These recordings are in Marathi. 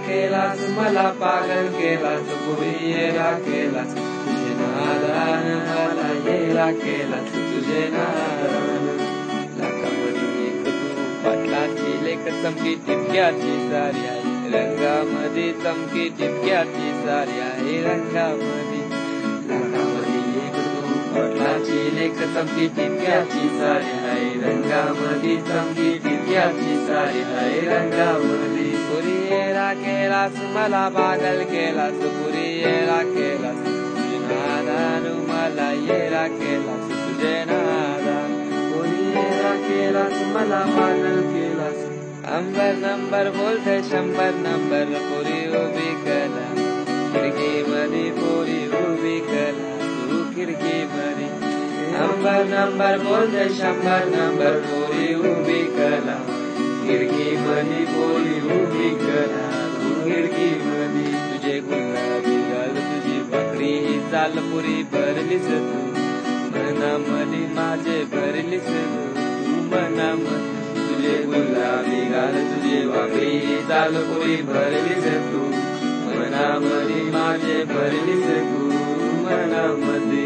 केलास मला पागल केलास पुरी येरा केलास तुझे नादान मला येरा केलास तुझे नादान लाखामध्ये एक तू पाटलाची लेख चमकी टिपक्याची सारी आहे रंगामध्ये चमकी टिपक्याची सारी आहे रंगामध्ये लाखामध्ये एक तू पाटलाची लेख चमकी टिपक्याची सारी आहे रंगामध्ये चमकी टिपक्याची सारी आहे रंगामध्ये पुरी येरा केलास मला पागल केलास पुरी येरा केलास तुझे नादान मला येरा केलास तुझे नादान पुरी येरा केलास मला पागल केलास नंबर बोलते 100 नंबर पुरी उभी कला खिडकीमध्ये पुरी उभी कला तू खिडकीमध्ये नंबर बोलते 100 नंबर पुरी उभी कला खिडकीमध्ये पुरी उभी कला तू खिडकीमध्ये तुझे गुलाबी गाल तुझी बकरी ही चाल पुरी भरलीस तू मनामध्ये माझे भरलीस तू मनामध्ये तुझे गुलाबी गाल तुझे वाकडी चाल पुरी भरलीस तू मनामध्ये माझे भरलीस तू मनामध्ये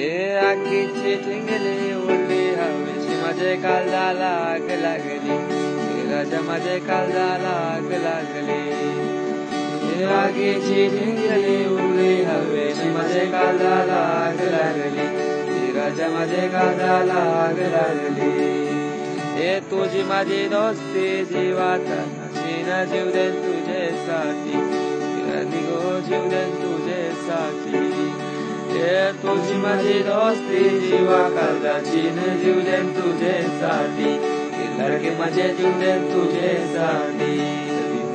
ए आगीची ठिंगली उडली हवेची माझे काळजाला आग लागली राजा माझे काळजाला आग लागली ए आगीची ठिंगली उडली हवेची माझे काळजाला आग लागली राजा माझे काळजाला आग लागली ए तुझी माझी दोस्ती जीवाचा नाशीना जीव देन तुझे साठी गो जीव देन तुझे साठी ए तुझी माझी दोस्ती जीवा काळजाची न जीव देन तुझे साठी लडके माझे जीव देन तुझे साठी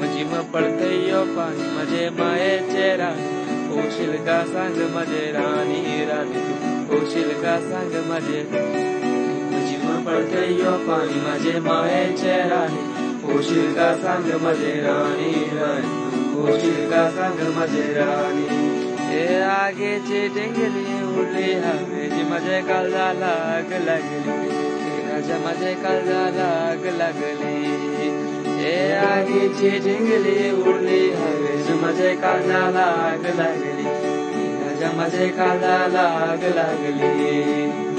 माझी मग पडते यो पाणी माझे मायेचे राणी होशील का सांग माझे राणी राणी तू होशील का सांग माझे पडते यो पाणी माझे मायेचे राणी होशील का सांग माझे राणी राणी होशील का सांग माझे राणी ए आगीची टिंगली उडली हवेची माझे काळजाला आग लागली राजा माझे काळजाला आग लागली ए आगीची टिंगली उडली हवेची माझे काळजाला आग लागली राजा माझे काळजाला आग लागली